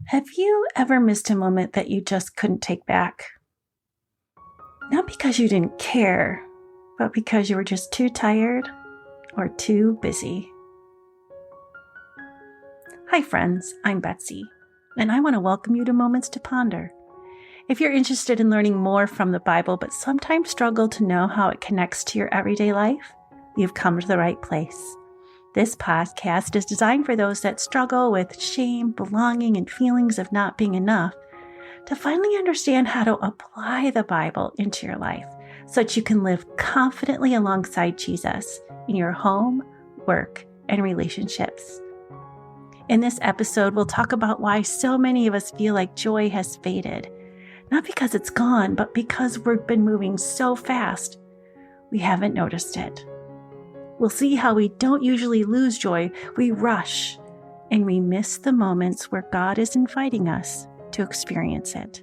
Have you ever missed a moment that you just couldn't take back? Not because you didn't care, but because you were just too tired or too busy. Hi friends, I'm Betsy, and I want to welcome you to Moments to Ponder. If you're interested in learning more from the Bible but sometimes struggle to know how it connects to your everyday life, you've come to the right place. This podcast is designed for those that struggle with shame, belonging, and feelings of not being enough to finally understand how to apply the Bible into your life so that you can live confidently alongside Jesus in your home, work, and relationships. In this episode, we'll talk about why so many of us feel like joy has faded, not because it's gone, but because we've been moving so fast, we haven't noticed it. We'll see how we don't usually lose joy, we rush, and we miss the moments where God is inviting us to experience it.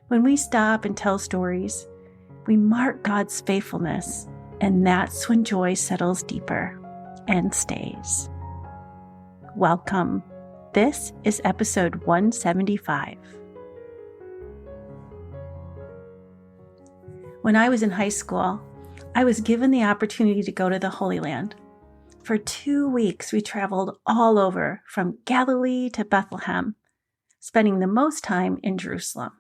When we stop and tell stories, we mark God's faithfulness, and that's when joy settles deeper and stays. Welcome. This is episode 175. When I was in high school, I was given the opportunity to go to the Holy Land. For 2 weeks, we traveled all over from Galilee to Bethlehem, spending the most time in Jerusalem.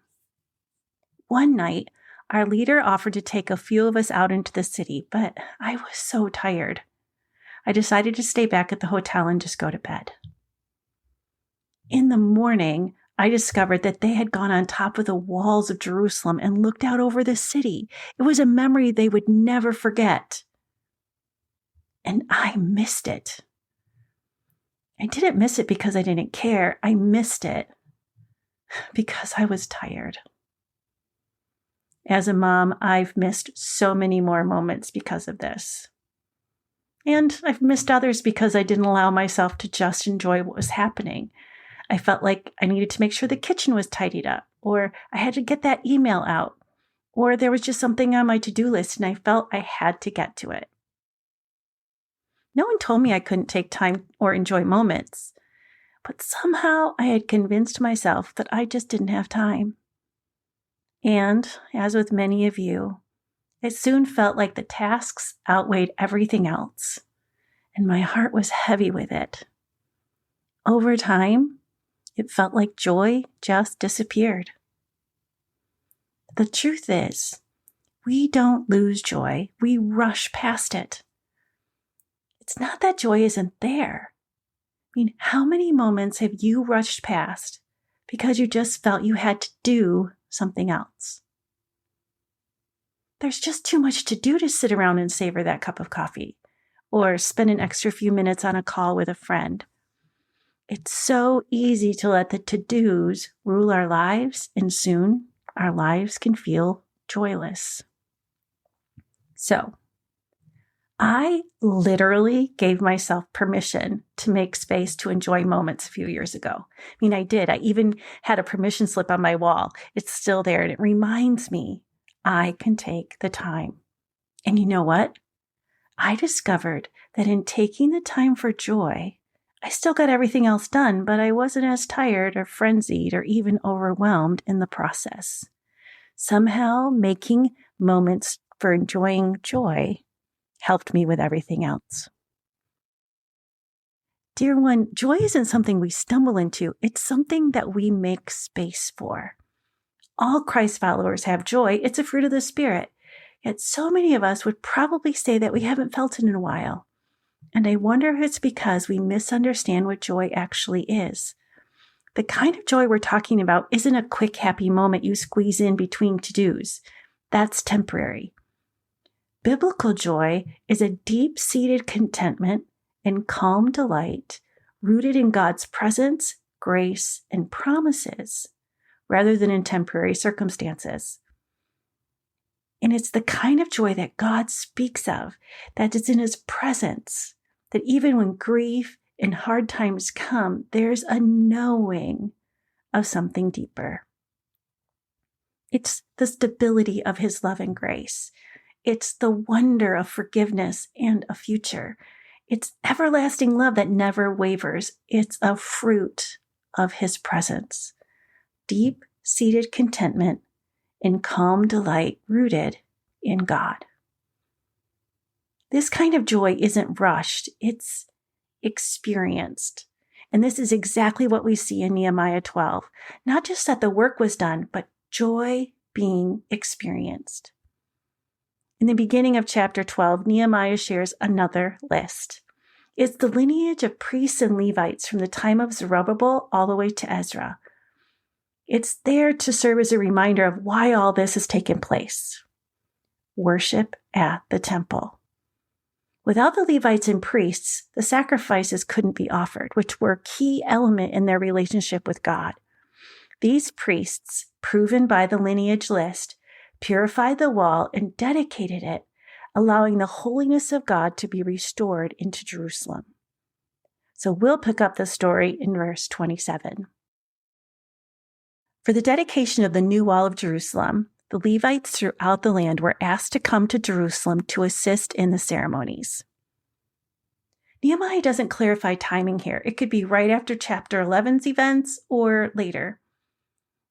One night, our leader offered to take a few of us out into the city, but I was so tired. I decided to stay back at the hotel and just go to bed. In the morning, I discovered that they had gone on top of the walls of Jerusalem and looked out over the city. It was a memory they would never forget. And I missed it. I didn't miss it because I didn't care. I missed it because I was tired. As a mom, I've missed so many more moments because of this. And I've missed others because I didn't allow myself to just enjoy what was happening. I felt like I needed to make sure the kitchen was tidied up, or I had to get that email out, or there was just something on my to-do list and I felt I had to get to it. No one told me I couldn't take time or enjoy moments, but somehow I had convinced myself that I just didn't have time. And, as with many of you, it soon felt like the tasks outweighed everything else, and my heart was heavy with it. Over time, it felt like joy just disappeared. The truth is, we don't lose joy, we rush past it. It's not that joy isn't there. I mean, how many moments have you rushed past because you just felt you had to do something else? There's just too much to do to sit around and savor that cup of coffee or spend an extra few minutes on a call with a friend. It's so easy to let the to-dos rule our lives, and soon our lives can feel joyless. So, I literally gave myself permission to make space to enjoy moments a few years ago. I mean, I did. I even had a permission slip on my wall. It's still there, and it reminds me I can take the time. And you know what? I discovered that in taking the time for joy, I still got everything else done, but I wasn't as tired or frenzied or even overwhelmed in the process. Somehow, making moments for enjoying joy helped me with everything else. Dear one, joy isn't something we stumble into. It's something that we make space for. All Christ followers have joy. It's a fruit of the Spirit. Yet so many of us would probably say that we haven't felt it in a while. And I wonder if it's because we misunderstand what joy actually is. The kind of joy we're talking about isn't a quick, happy moment you squeeze in between to-dos. That's temporary. Biblical joy is a deep-seated contentment and calm delight rooted in God's presence, grace, and promises, rather than in temporary circumstances. And it's the kind of joy that God speaks of, that is in His presence, that even when grief and hard times come, there's a knowing of something deeper. It's the stability of His love and grace. It's the wonder of forgiveness and a future. It's everlasting love that never wavers. It's a fruit of his presence, deep-seated contentment and calm delight rooted in God. This kind of joy isn't rushed, it's experienced. And this is exactly what we see in Nehemiah 12. Not just that the work was done, but joy being experienced. In the beginning of chapter 12, Nehemiah shares another list. It's the lineage of priests and Levites from the time of Zerubbabel all the way to Ezra. It's there to serve as a reminder of why all this has taken place. Worship at the temple. Without the Levites and priests, the sacrifices couldn't be offered, which were a key element in their relationship with God. These priests, proven by the lineage list, purified the wall and dedicated it, allowing the holiness of God to be restored into Jerusalem. So we'll pick up the story in verse 27. For the dedication of the new wall of Jerusalem, the Levites throughout the land were asked to come to Jerusalem to assist in the ceremonies. Nehemiah doesn't clarify timing here. It could be right after chapter 11's events or later.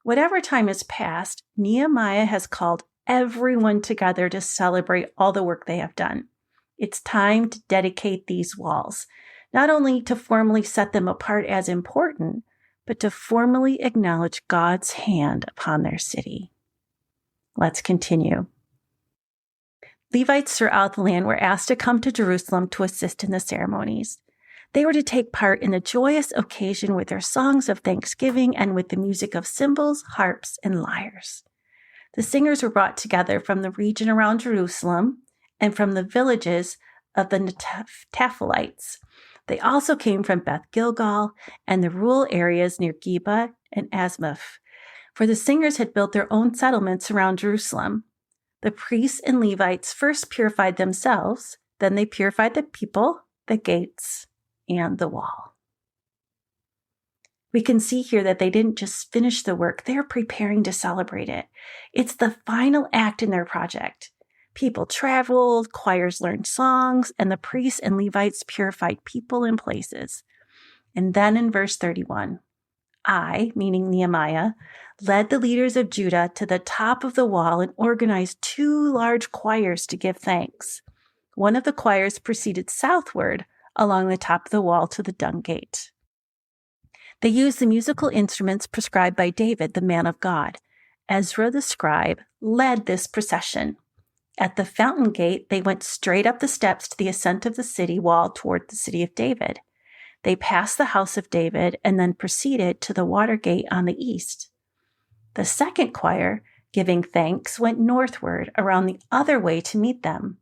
Whatever time has passed, Nehemiah has called everyone together to celebrate all the work they have done. It's time to dedicate these walls, not only to formally set them apart as important, but to formally acknowledge God's hand upon their city. Let's continue. Levites throughout the land were asked to come to Jerusalem to assist in the ceremonies. They were to take part in the joyous occasion with their songs of thanksgiving and with the music of cymbals, harps, and lyres. The singers were brought together from the region around Jerusalem and from the villages of the Naphtalites. They also came from Beth Gilgal and the rural areas near Geba and Asmaph, for the singers had built their own settlements around Jerusalem. The priests and Levites first purified themselves, then they purified the people, the gates, and the wall. We can see here that they didn't just finish the work, they're preparing to celebrate it. It's the final act in their project. People traveled, choirs learned songs, and the priests and Levites purified people and places. And then in verse 31, I, meaning Nehemiah, led the leaders of Judah to the top of the wall and organized 2 large choirs to give thanks. One of the choirs proceeded southward along the top of the wall to the dung gate. They used the musical instruments prescribed by David, the man of God. Ezra the scribe led this procession. At the fountain gate, they went straight up the steps to the ascent of the city wall toward the city of David. They passed the house of David and then proceeded to the water gate on the east. The second choir, giving thanks, went northward around the other way to meet them.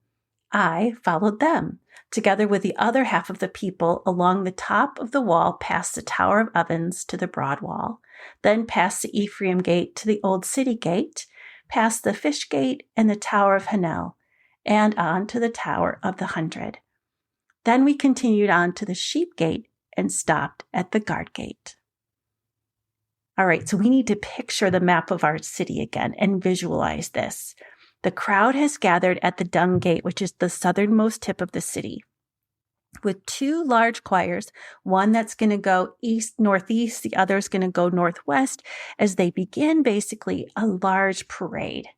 I followed them, together with the other half of the people, along the top of the wall past the Tower of Ovens to the broad wall, then past the Ephraim gate to the old city gate, past the fish gate and the Tower of Hanel, and on to the Tower of the 100. Then we continued on to the sheep gate and stopped at the guard gate. All right, so we need to picture the map of our city again and visualize this. The crowd has gathered at the dung gate, which is the southernmost tip of the city, with 2 large choirs, one that's going to go east-northeast, the other is going to go northwest, as they begin basically a large parade.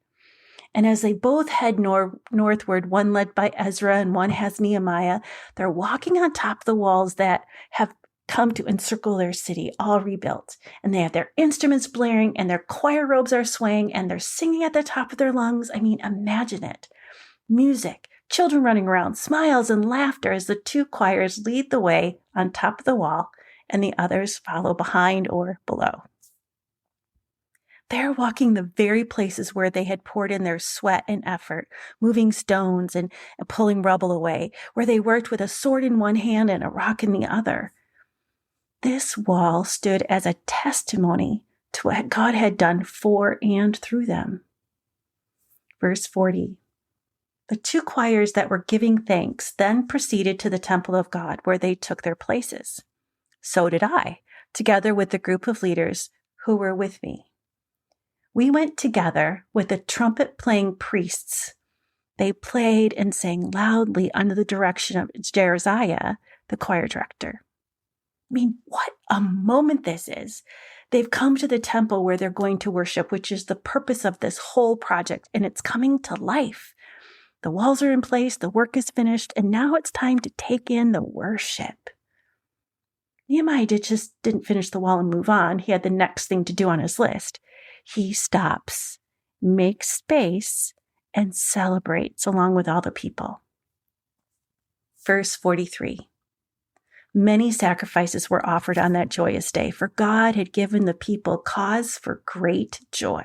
And as they both head northward, one led by Ezra and one has Nehemiah, they're walking on top of the walls that have come to encircle their city, all rebuilt. And they have their instruments blaring and their choir robes are swaying and they're singing at the top of their lungs. I mean, imagine it. Music, children running around, smiles and laughter as the 2 choirs lead the way on top of the wall and the others follow behind or below. They're walking the very places where they had poured in their sweat and effort, moving stones and pulling rubble away, where they worked with a sword in one hand and a rock in the other. This wall stood as a testimony to what God had done for and through them. Verse 40. The 2 choirs that were giving thanks then proceeded to the temple of God, where they took their places. So did I, together with the group of leaders who were with me. We went together with the trumpet-playing priests. They played and sang loudly under the direction of Jeriziah, the choir director. I mean, what a moment this is. They've come to the temple where they're going to worship, which is the purpose of this whole project, and it's coming to life. The walls are in place, the work is finished, and now it's time to take in the worship. Nehemiah just didn't finish the wall and move on. He had the next thing to do on his list. He stops, makes space, and celebrates along with all the people. Verse 43. Many sacrifices were offered on that joyous day, for God had given the people cause for great joy.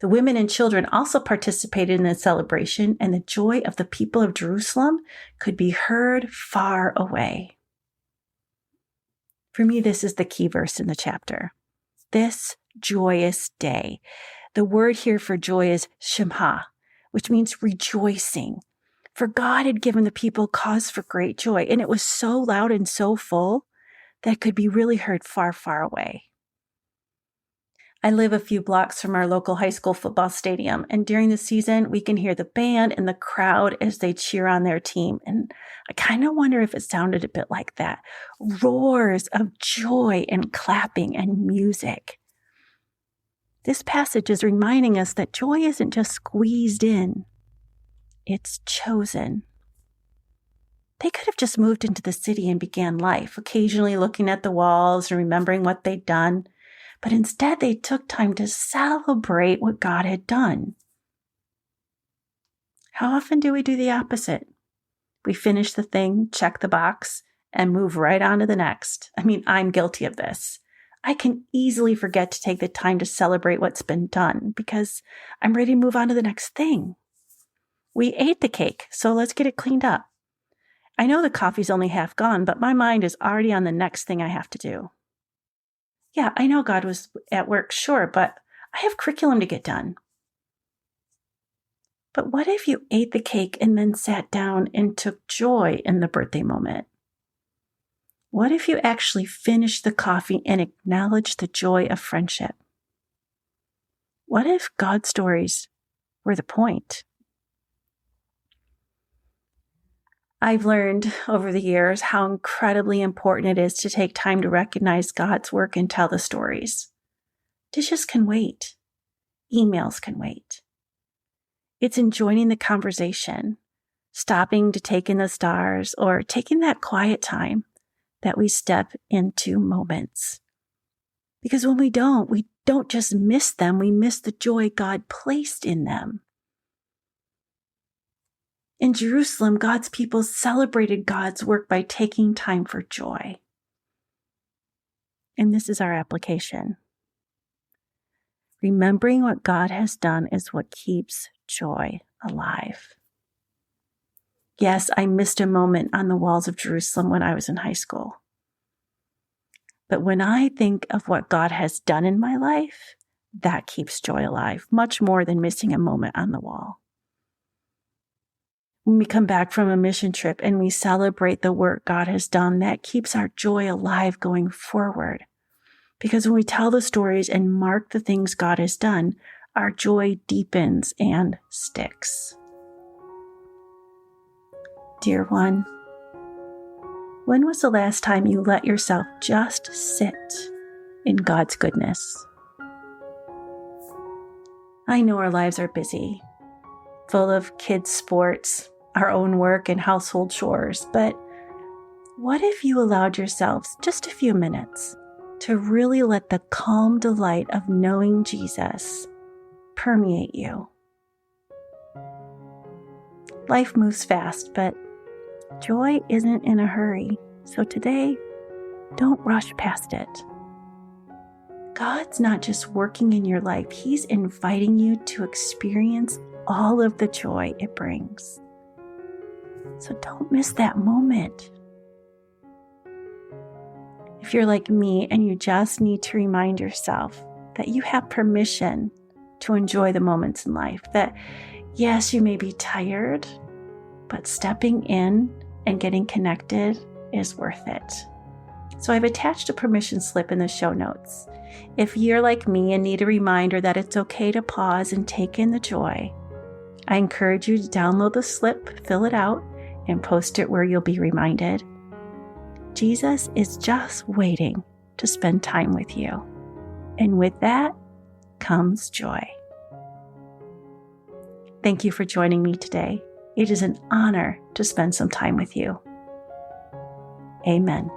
The women and children also participated in the celebration, and the joy of the people of Jerusalem could be heard far away. For me, this is the key verse in the chapter. This joyous day. The word here for joy is shemha, which means rejoicing. For God had given the people cause for great joy, and it was so loud and so full that it could be really heard far, far away. I live a few blocks from our local high school football stadium, and during the season, we can hear the band and the crowd as they cheer on their team. And I kind of wonder if it sounded a bit like that. Roars of joy and clapping and music. This passage is reminding us that joy isn't just squeezed in. It's chosen. They could have just moved into the city and began life, occasionally looking at the walls and remembering what they'd done. But instead, they took time to celebrate what God had done. How often do we do the opposite? We finish the thing, check the box, and move right on to the next. I mean, I'm guilty of this. I can easily forget to take the time to celebrate what's been done because I'm ready to move on to the next thing. We ate the cake, so let's get it cleaned up. I know the coffee's only half gone, but my mind is already on the next thing I have to do. Yeah, I know God was at work, sure, but I have curriculum to get done. But what if you ate the cake and then sat down and took joy in the birthday moment? What if you actually finished the coffee and acknowledged the joy of friendship? What if God's stories were the point? I've learned over the years how incredibly important it is to take time to recognize God's work and tell the stories. Dishes can wait. Emails can wait. It's in joining the conversation, stopping to take in the stars, or taking that quiet time that we step into moments. Because when we don't just miss them, we miss the joy God placed in them. In Jerusalem, God's people celebrated God's work by taking time for joy. And this is our application. Remembering what God has done is what keeps joy alive. Yes, I missed a moment on the walls of Jerusalem when I was in high school. But when I think of what God has done in my life, that keeps joy alive, much more than missing a moment on the wall. When we come back from a mission trip and we celebrate the work God has done, that keeps our joy alive going forward. Because when we tell the stories and mark the things God has done, our joy deepens and sticks. Dear one, when was the last time you let yourself just sit in God's goodness? I know our lives are busy, full of kids' sports, our own work and household chores, but what if you allowed yourselves just a few minutes to really let the calm delight of knowing Jesus permeate you? Life moves fast, but joy isn't in a hurry, so today, don't rush past it. God's not just working in your life, He's inviting you to experience all of the joy it brings. So don't miss that moment. If you're like me and you just need to remind yourself that you have permission to enjoy the moments in life, that yes, you may be tired, but stepping in and getting connected is worth it. So I've attached a permission slip in the show notes. If you're like me and need a reminder that it's okay to pause and take in the joy, I encourage you to download the slip, fill it out, and post it where you'll be reminded. Jesus is just waiting to spend time with you. And with that comes joy. Thank you for joining me today. It is an honor to spend some time with you. Amen.